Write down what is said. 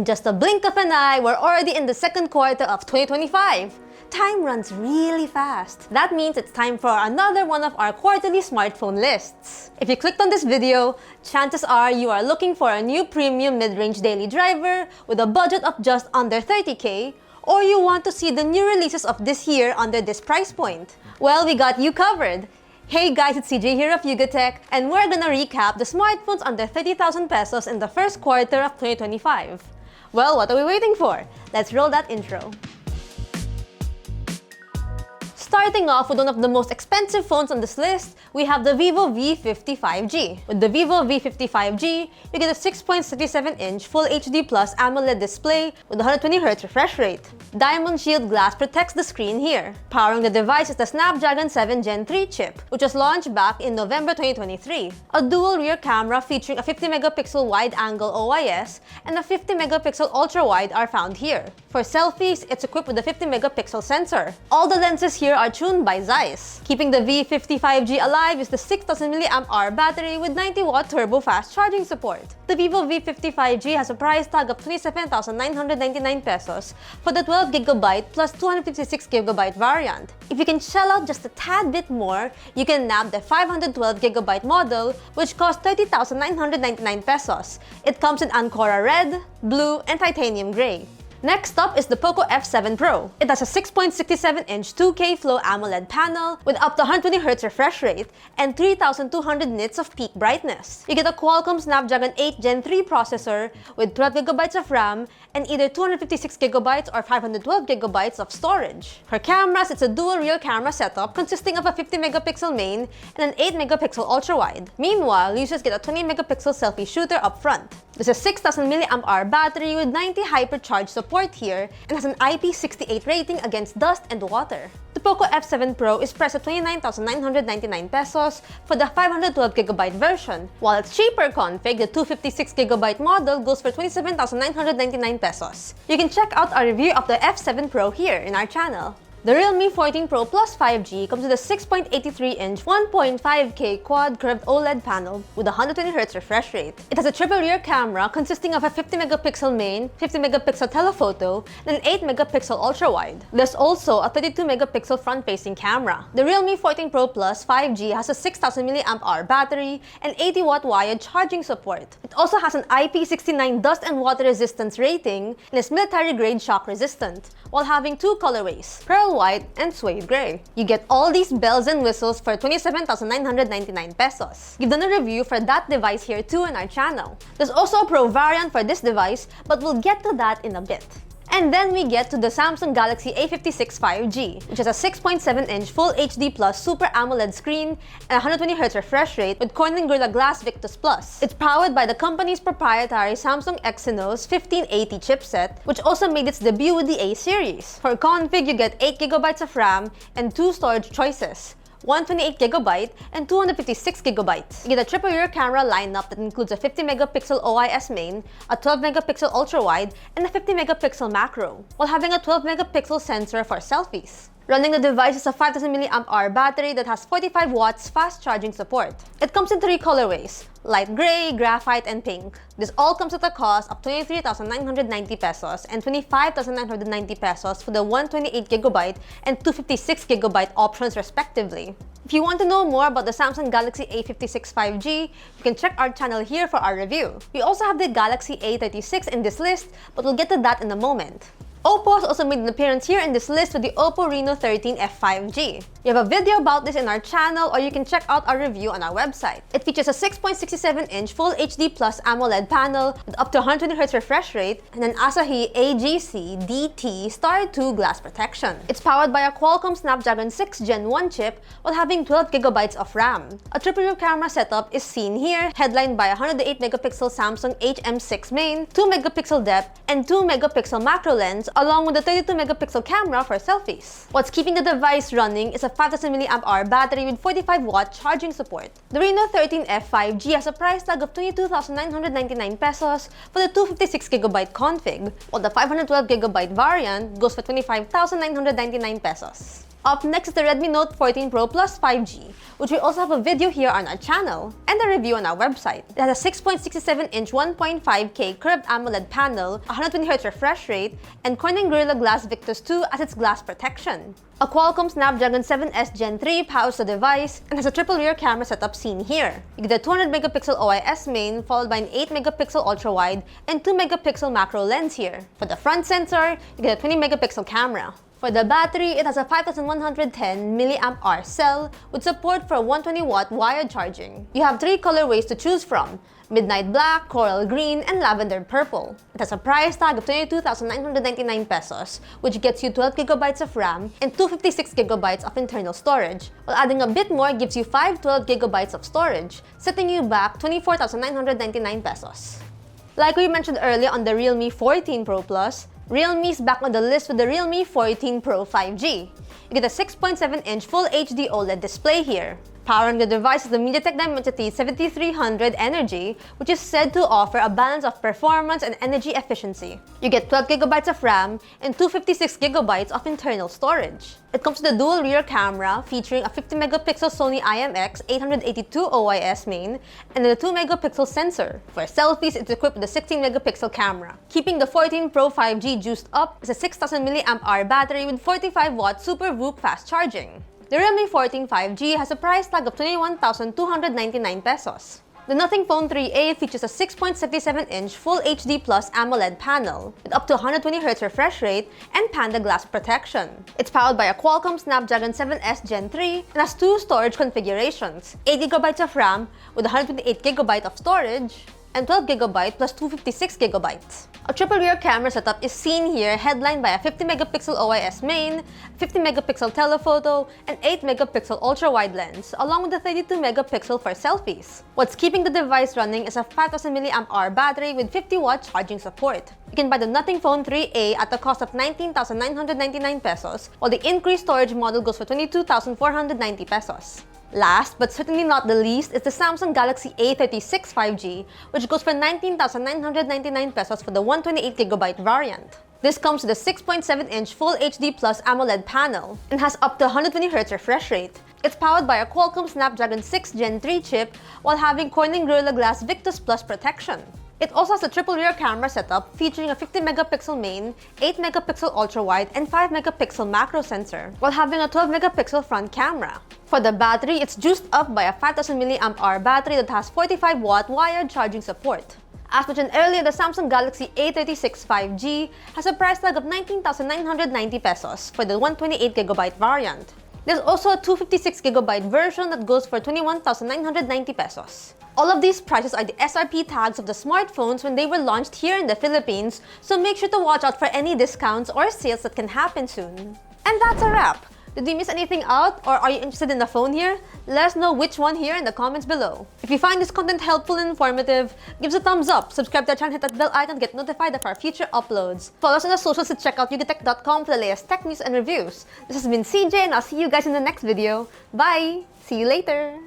In just a blink of an eye, we're already in the second quarter of 2025. Time runs really fast. That means it's time for another one of our quarterly smartphone lists. If you clicked on this video, chances are you are looking for a new premium mid-range daily driver with a budget of just under 30K, or you want to see the new releases of this year under this price point. Well, we got you covered. Hey guys, it's CJ here of Yugatech, and we're gonna recap the smartphones under 30,000 pesos in the first quarter of 2025. Well, what are we waiting for? Let's roll that intro. Starting off with one of the most expensive phones on this list, we have the Vivo V55G. With the Vivo V55G, you get a 6.67-inch Full HD Plus AMOLED display with 120Hz refresh rate. Diamond Shield glass protects the screen here. Powering the device is the Snapdragon 7 Gen 3 chip, which was launched back in November 2023. A dual rear camera featuring a 50-megapixel wide-angle OIS and a 50-megapixel ultra-wide are found here. For selfies, it's equipped with a 50-megapixel sensor. All the lenses here are tuned by Zeiss. Keeping the V55G alive is the 6000 mAh battery with 90-watt turbo fast charging support. The Vivo V55G has a price tag of 27,999 pesos for the 12GB plus 256GB variant. If you can shell out just a tad bit more, you can nab the 512GB model, which costs 30,999 pesos. It comes in Ancora Red, Blue, and Titanium Gray. Next up is the Poco F7 Pro. It has a 6.67-inch 2K Flow AMOLED panel with up to 120Hz refresh rate and 3200 nits of peak brightness. You get a Qualcomm Snapdragon 8 Gen 3 processor with 12GB of RAM and either 256GB or 512GB of storage. For cameras, it's a dual rear camera setup consisting of a 50-megapixel main and an 8-megapixel ultra-wide. Meanwhile, users get a 20-megapixel selfie shooter up front. There's a 6000 mAh battery with 90 hypercharge support here and has an IP68 rating against dust and water. The Poco F7 Pro is priced at 29,999 pesos for the 512GB version, while its cheaper config, the 256GB model, goes for 27,999 pesos. You can check out our review of the F7 Pro here in our channel. The Realme 14 Pro Plus 5G comes with a 6.83-inch 1.5K quad curved OLED panel with 120Hz refresh rate. It has a triple rear camera consisting of a 50-megapixel main, 50-megapixel telephoto, and an 8-megapixel ultra-wide. There's also a 32-megapixel front-facing camera. The Realme 14 Pro Plus 5G has a 6000 mAh battery and 80-watt wired charging support. It also has an IP69 dust and water resistance rating and is military-grade shock resistant, while having two colorways, pearl white and suede gray. You get all these bells and whistles for 27,999 pesos. We've done a review for that device here too in our channel. There's also a Pro variant for this device, but we'll get to that in a bit. And then we get to the Samsung Galaxy A56 5G, which has a 6.7-inch Full HD Plus Super AMOLED screen and 120Hz refresh rate with Corning Gorilla Glass Victus Plus. It's powered by the company's proprietary Samsung Exynos 1580 chipset, which also made its debut with the A series. For config, you get 8GB of RAM and two storage choices, 128GB and 256GB. You get a triple rear camera lineup that includes a 50-megapixel OIS main, a 12-megapixel ultra-wide, and a 50-megapixel macro, while having a 12-megapixel sensor for selfies. Running the device is a 5000 mAh battery that has 45 watts fast charging support. It comes in three colorways, light gray, graphite, and pink. This all comes at a cost of 23,990 pesos and 25,990 pesos for the 128GB and 256GB options respectively. If you want to know more about the Samsung Galaxy A56 5G, you can check our channel here for our review. We also have the Galaxy A36 in this list, but we'll get to that in a moment. OPPO has also made an appearance here in this list with the OPPO Reno 13F 5G. We have a video about this in our channel, or you can check out our review on our website. It features a 6.67-inch Full HD Plus AMOLED panel with up to 120Hz refresh rate and an Asahi AGC DT Star 2 glass protection. It's powered by a Qualcomm Snapdragon 6 Gen 1 chip while having 12GB of RAM. A triple rear camera setup is seen here, headlined by a 108-megapixel Samsung HM6 main, 2-megapixel depth, and 2-megapixel macro lens, along with a 32-megapixel camera for selfies. What's keeping the device running is a 5000 mAh battery with 45-watt charging support. The Reno 13F 5G has a price tag of 22,999 pesos for the 256GB config, while the 512GB variant goes for 25,999 pesos. Up next is the Redmi Note 14 Pro Plus 5G, which we also have a video here on our channel and a review on our website. It has a 6.67-inch 1.5K curved AMOLED panel, 120Hz refresh rate, and Corning Gorilla Glass Victus 2 as its glass protection. A Qualcomm Snapdragon 7S Gen 3 powers the device and has a triple rear camera setup seen here. You get a 200-megapixel OIS main followed by an 8-megapixel ultra-wide and 2-megapixel macro lens here. For the front sensor, you get a 20-megapixel camera. For the battery, it has a 5110 mAh cell with support for 120-watt wired charging. You have 3 colorways to choose from: Midnight Black, Coral Green, and Lavender Purple. It has a price tag of 22,999 pesos, which gets you 12GB of RAM and 256GB of internal storage, while adding a bit more gives you 5 12GB of storage, setting you back 24,999 pesos. Like we mentioned earlier on the Realme 14 Pro Plus, Realme is back on the list with the Realme 14 Pro 5G. You get a 6.7-inch Full HD OLED display here. Powering the device is the MediaTek Dimensity 7300 Energy, which is said to offer a balance of performance and energy efficiency. You get 12GB of RAM and 256GB of internal storage. It comes with a dual rear camera featuring a 50-megapixel Sony IMX882 OIS main and a 2-megapixel sensor. For selfies, it's equipped with a 16-megapixel camera. Keeping the 14 Pro 5G juiced up is a 6,000 mAh battery with 45-watt Super VOOC fast charging. The Realme 14 5G has a price tag of 21,299 pesos. The Nothing Phone 3A features a 6.77-inch Full HD Plus AMOLED panel with up to 120Hz refresh rate and Panda Glass protection. It's powered by a Qualcomm Snapdragon 7S Gen 3 and has 2 storage configurations: 8GB of RAM with 128GB of storage and 12GB plus 256GB. A triple rear camera setup is seen here, headlined by a 50-megapixel OIS main, 50-megapixel telephoto, and 8-megapixel ultra-wide lens, along with a 32-megapixel for selfies. What's keeping the device running is a 5,000 mAh battery with 50-watt charging support. You can buy the Nothing Phone 3A at the cost of 19,999 pesos, while the increased storage model goes for 22,490 pesos. Last, but certainly not the least, is the Samsung Galaxy A36 5G, which goes for 19,999 pesos for the 128GB variant. This comes with a 6.7-inch Full HD Plus AMOLED panel and has up to 120Hz refresh rate. It's powered by a Qualcomm Snapdragon 6 Gen 3 chip while having Corning Gorilla Glass Victus Plus protection. It also has a triple rear camera setup featuring a 50-megapixel main, 8-megapixel ultra-wide, and 5-megapixel macro sensor, while having a 12-megapixel front camera. For the battery, it's juiced up by a 5,000 mAh battery that has 45-watt wired charging support. As mentioned earlier, the Samsung Galaxy A36 5G has a price tag of 19,990 pesos for the 128GB variant. There's also a 256GB version that goes for 21,990 pesos. All of these prices are the SRP tags of the smartphones when they were launched here in the Philippines, so make sure to watch out for any discounts or sales that can happen soon. And that's a wrap! Did we miss anything out, or are you interested in the phone here? Let us know which one here in the comments below. If you find this content helpful and informative, give us a thumbs up, subscribe to our channel, hit that bell icon to get notified of our future uploads. Follow us on the socials and check out yugatech.com for the latest tech news and reviews. This has been CJ, and I'll see you guys in the next video. Bye! See you later!